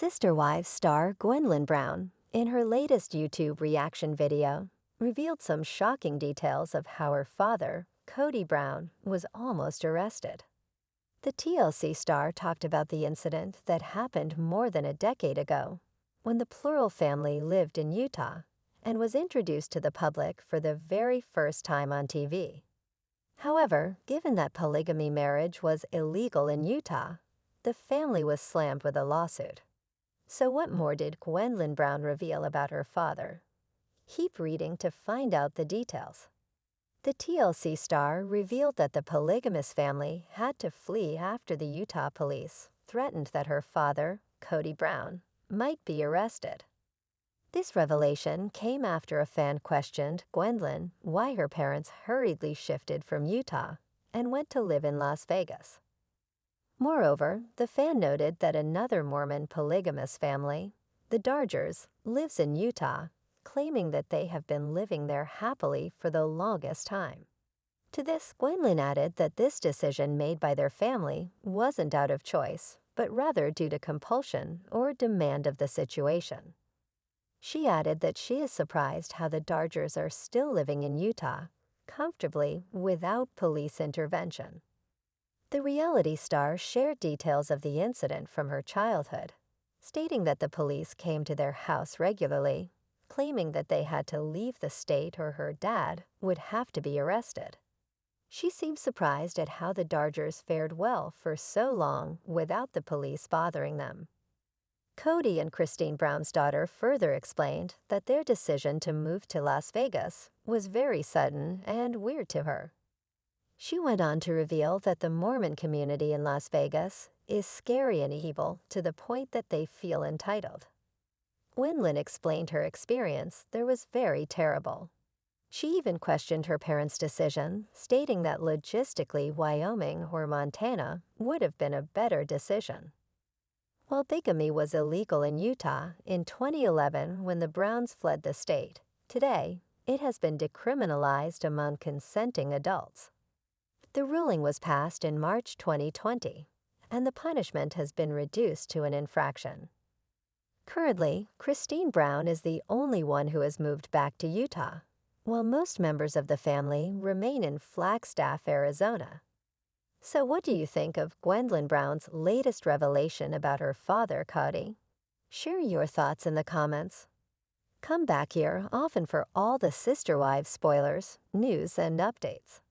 Sister Wives star Gwendlyn Brown, in her latest YouTube reaction video, revealed some shocking details of how her father, Kody Brown, was almost arrested. The TLC star talked about the incident that happened more than a decade ago, when the Plural family lived in Utah and was introduced to the public for the very first time on TV. However, given that polygamy marriage was illegal in Utah, the family was slammed with a lawsuit. So what more did Gwendlyn Brown reveal about her father? Keep reading to find out the details. The TLC star revealed that the polygamous family had to flee after the Utah police threatened that her father, Kody Brown, might be arrested. This revelation came after a fan questioned Gwendlyn why her parents hurriedly shifted from Utah and went to live in Las Vegas. Moreover, the fan noted that another Mormon polygamous family, the Dargers, lives in Utah, claiming that they have been living there happily for the longest time. To this, Gwendlyn added that this decision made by their family wasn't out of choice, but rather due to compulsion or demand of the situation. She added that she is surprised how the Dargers are still living in Utah, comfortably without police intervention. The reality star shared details of the incident from her childhood, stating that the police came to their house regularly, claiming that they had to leave the state or her dad would have to be arrested. She seemed surprised at how the Dargers fared well for so long without the police bothering them. Kody and Christine Brown's daughter further explained that their decision to move to Las Vegas was very sudden and weird to her. She went on to reveal that the Mormon community in Las Vegas is scary and evil to the point that they feel entitled. Gwendlyn explained her experience there was very terrible. She even questioned her parents' decision, stating that logistically Wyoming or Montana would have been a better decision. While bigamy was illegal in Utah in 2011 when the Browns fled the state, today it has been decriminalized among consenting adults. The ruling was passed in March 2020, and the punishment has been reduced to an infraction. Currently, Christine Brown is the only one who has moved back to Utah, while most members of the family remain in Flagstaff, Arizona. So what do you think of Gwendlyn Brown's latest revelation about her father, Kody? Share your thoughts in the comments. Come back here often for all the Sister Wives spoilers, news, and updates.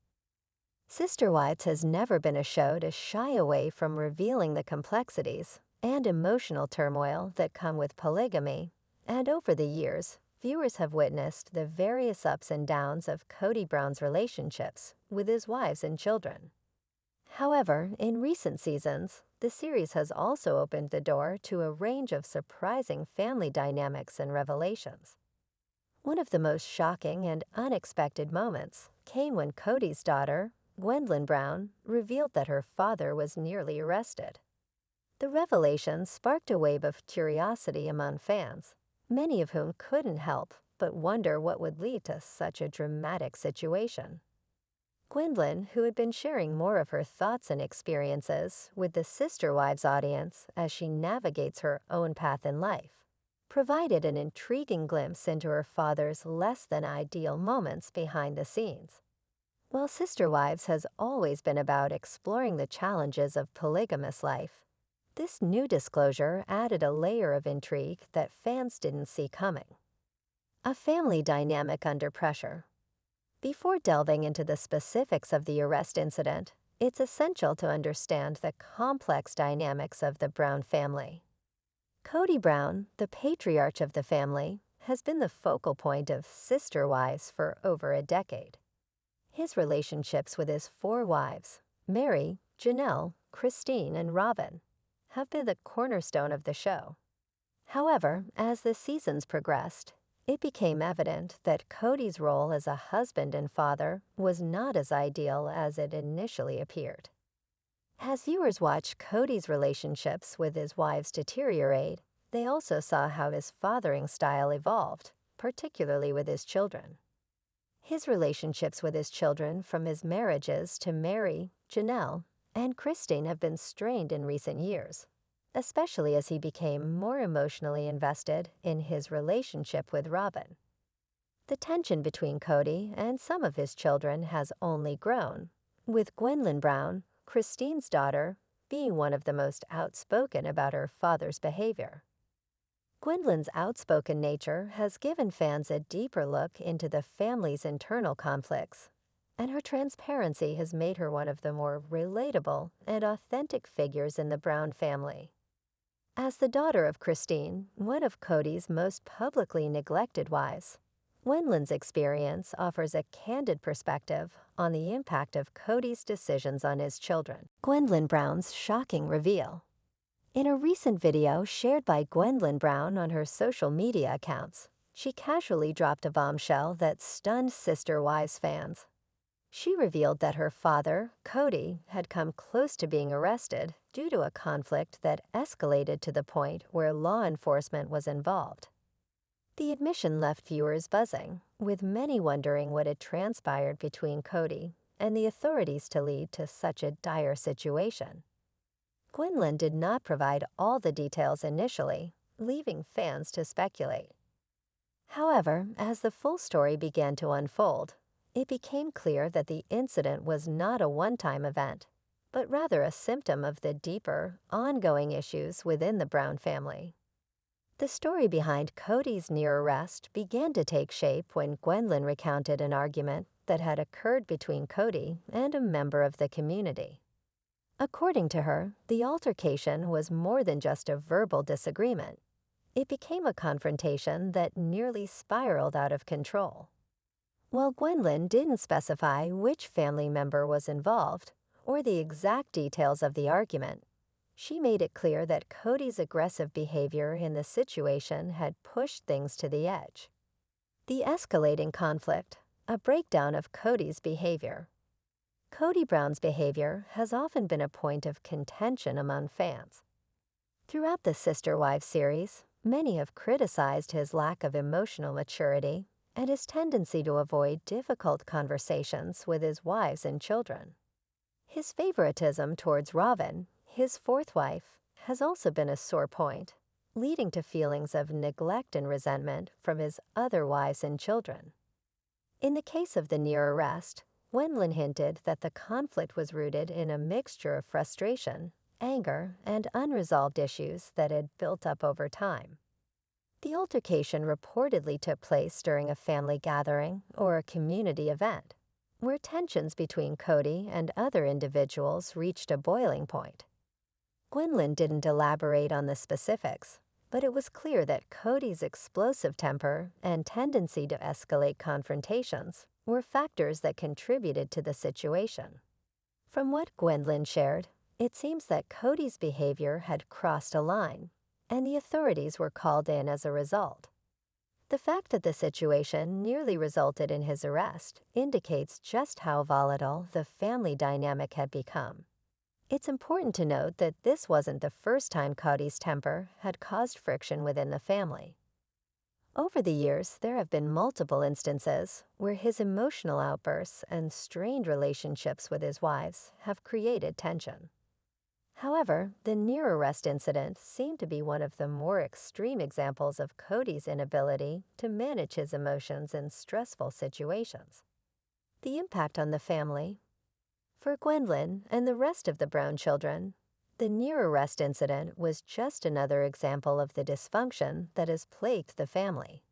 Sister Wives has never been a show to shy away from revealing the complexities and emotional turmoil that come with polygamy, and over the years, viewers have witnessed the various ups and downs of Kody Brown's relationships with his wives and children. However, in recent seasons, the series has also opened the door to a range of surprising family dynamics and revelations. One of the most shocking and unexpected moments came when Kody's daughter, Gwendlyn Brown, revealed that her father was nearly arrested. The revelation sparked a wave of curiosity among fans, many of whom couldn't help but wonder what would lead to such a dramatic situation. Gwendlyn, who had been sharing more of her thoughts and experiences with the Sister Wives audience as she navigates her own path in life, provided an intriguing glimpse into her father's less-than-ideal moments behind the scenes. While Sister Wives has always been about exploring the challenges of polygamous life, this new disclosure added a layer of intrigue that fans didn't see coming. A family dynamic under pressure. Before delving into the specifics of the arrest incident, it's essential to understand the complex dynamics of the Brown family. Kody Brown, the patriarch of the family, has been the focal point of Sister Wives for over a decade. His relationships with his four wives, Mary, Janelle, Christine, and Robyn, have been the cornerstone of the show. However, as the seasons progressed, it became evident that Kody's role as a husband and father was not as ideal as it initially appeared. As viewers watched Kody's relationships with his wives deteriorate, they also saw how his fathering style evolved, particularly with his children. His relationships with his children from his marriages to Mary, Janelle, and Christine have been strained in recent years, especially as he became more emotionally invested in his relationship with Robyn. The tension between Kody and some of his children has only grown, with Gwendlyn Brown, Christine's daughter, being one of the most outspoken about her father's behavior. Gwendlyn's outspoken nature has given fans a deeper look into the family's internal conflicts, and her transparency has made her one of the more relatable and authentic figures in the Brown family. As the daughter of Christine, one of Kody's most publicly neglected wives, Gwendlyn's experience offers a candid perspective on the impact of Kody's decisions on his children. Gwendlyn Brown's shocking reveal. In a recent video shared by Gwendlyn Brown on her social media accounts, she casually dropped a bombshell that stunned Sister Wives fans. She revealed that her father, Kody, had come close to being arrested due to a conflict that escalated to the point where law enforcement was involved. The admission left viewers buzzing, with many wondering what had transpired between Kody and the authorities to lead to such a dire situation. Gwendlyn did not provide all the details initially, leaving fans to speculate. However, as the full story began to unfold, it became clear that the incident was not a one-time event, but rather a symptom of the deeper, ongoing issues within the Brown family. The story behind Kody's near arrest began to take shape when Gwendlyn recounted an argument that had occurred between Kody and a member of the community. According to her, the altercation was more than just a verbal disagreement. It became a confrontation that nearly spiraled out of control. While Gwendlyn didn't specify which family member was involved or the exact details of the argument, she made it clear that Kody's aggressive behavior in the situation had pushed things to the edge. The escalating conflict, a breakdown of Kody's behavior. Kody Brown's behavior has often been a point of contention among fans. Throughout the Sister Wives series, many have criticized his lack of emotional maturity and his tendency to avoid difficult conversations with his wives and children. His favoritism towards Robyn, his fourth wife, has also been a sore point, leading to feelings of neglect and resentment from his other wives and children. In the case of the near arrest, Gwendlyn hinted that the conflict was rooted in a mixture of frustration, anger, and unresolved issues that had built up over time. The altercation reportedly took place during a family gathering or a community event, where tensions between Kody and other individuals reached a boiling point. Gwendlyn didn't elaborate on the specifics, but it was clear that Kody's explosive temper and tendency to escalate confrontations were factors that contributed to the situation. From what Gwendlyn shared, it seems that Kody's behavior had crossed a line, and the authorities were called in as a result. The fact that the situation nearly resulted in his arrest indicates just how volatile the family dynamic had become. It's important to note that this wasn't the first time Kody's temper had caused friction within the family. Over the years, there have been multiple instances where his emotional outbursts and strained relationships with his wives have created tension. However, the near-arrest incident seemed to be one of the more extreme examples of Kody's inability to manage his emotions in stressful situations. The impact on the family. For Gwendlyn and the rest of the Brown children, the near-arrest incident was just another example of the dysfunction that has plagued the family.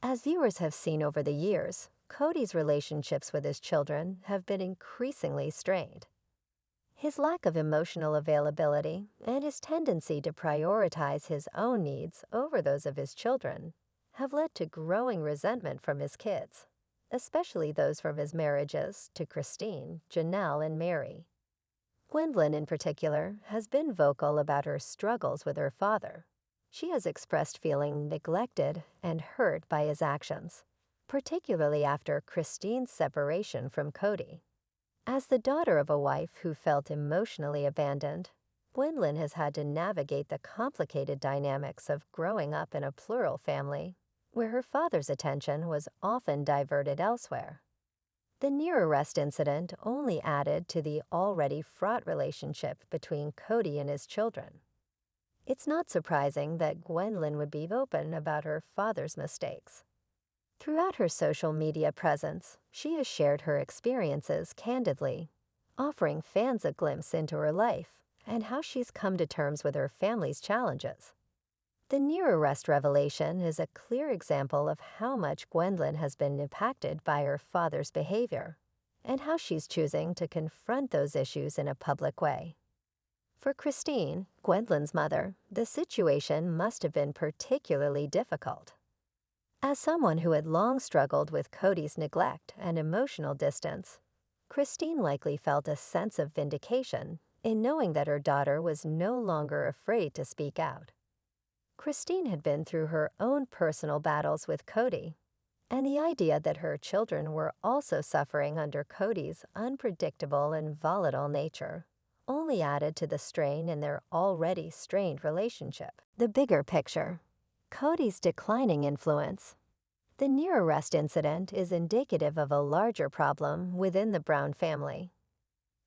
As viewers have seen over the years, Kody's relationships with his children have been increasingly strained. His lack of emotional availability and his tendency to prioritize his own needs over those of his children have led to growing resentment from his kids, especially those from his marriages to Christine, Janelle, and Mary. Gwendlyn, in particular, has been vocal about her struggles with her father. She has expressed feeling neglected and hurt by his actions, particularly after Christine's separation from Kody. As the daughter of a wife who felt emotionally abandoned, Gwendlyn has had to navigate the complicated dynamics of growing up in a plural family, where her father's attention was often diverted elsewhere. The near-arrest incident only added to the already fraught relationship between Kody and his children. It's not surprising that Gwendlyn would be open about her father's mistakes. Throughout her social media presence, she has shared her experiences candidly, offering fans a glimpse into her life and how she's come to terms with her family's challenges. The near-arrest revelation is a clear example of how much Gwendlyn has been impacted by her father's behavior and how she's choosing to confront those issues in a public way. For Christine, Gwendlyn's mother, the situation must have been particularly difficult. As someone who had long struggled with Kody's neglect and emotional distance, Christine likely felt a sense of vindication in knowing that her daughter was no longer afraid to speak out. Christine had been through her own personal battles with Kody, and the idea that her children were also suffering under Kody's unpredictable and volatile nature only added to the strain in their already strained relationship. The bigger picture: Kody's declining influence. The near-arrest incident is indicative of a larger problem within the Brown family.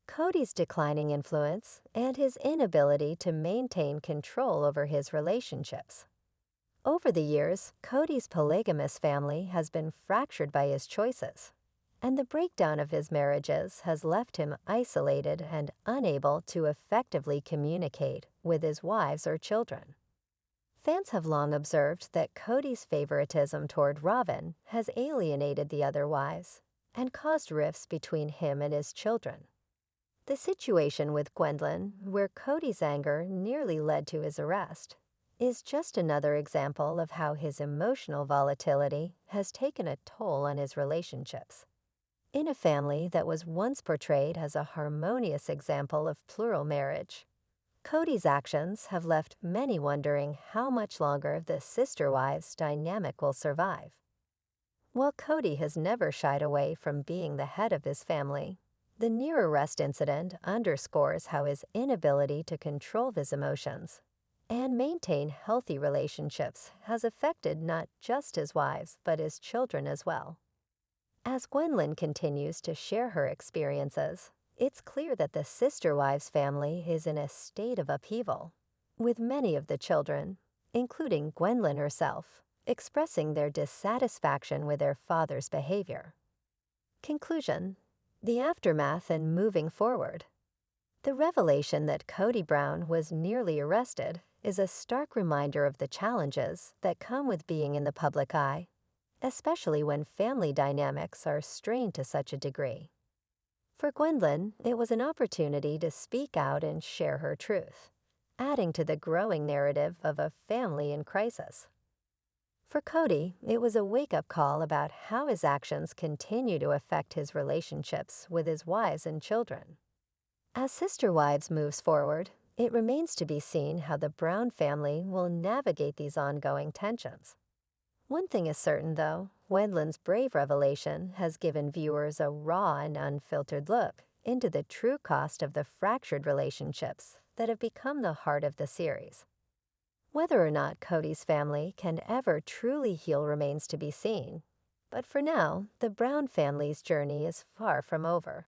Kody's declining influence and his inability to maintain control over his relationships. Over the years, Kody's polygamous family has been fractured by his choices, and the breakdown of his marriages has left him isolated and unable to effectively communicate with his wives or children. Fans have long observed that Kody's favoritism toward Robyn has alienated the other wives and caused rifts between him and his children. The situation with Gwendlyn, where Kody's anger nearly led to his arrest, is just another example of how his emotional volatility has taken a toll on his relationships. In a family that was once portrayed as a harmonious example of plural marriage, Kody's actions have left many wondering how much longer the sister wives dynamic will survive. While Kody has never shied away from being the head of his family, the near-arrest incident underscores how his inability to control his emotions and maintain healthy relationships has affected not just his wives but his children as well. As Gwendlyn continues to share her experiences, it's clear that the sister wives family is in a state of upheaval, with many of the children, including Gwendlyn herself, expressing their dissatisfaction with their father's behavior. Conclusion: the aftermath and moving forward. The revelation that Kody Brown was nearly arrested is a stark reminder of the challenges that come with being in the public eye, especially when family dynamics are strained to such a degree. For Gwendlyn, it was an opportunity to speak out and share her truth, adding to the growing narrative of a family in crisis. For Kody, it was a wake-up call about how his actions continue to affect his relationships with his wives and children. As Sister Wives moves forward, it remains to be seen how the Brown family will navigate these ongoing tensions. One thing is certain, though: Gwendlyn's brave revelation has given viewers a raw and unfiltered look into the true cost of the fractured relationships that have become the heart of the series. Whether or not Kody's family can ever truly heal remains to be seen, but for now, the Brown family's journey is far from over.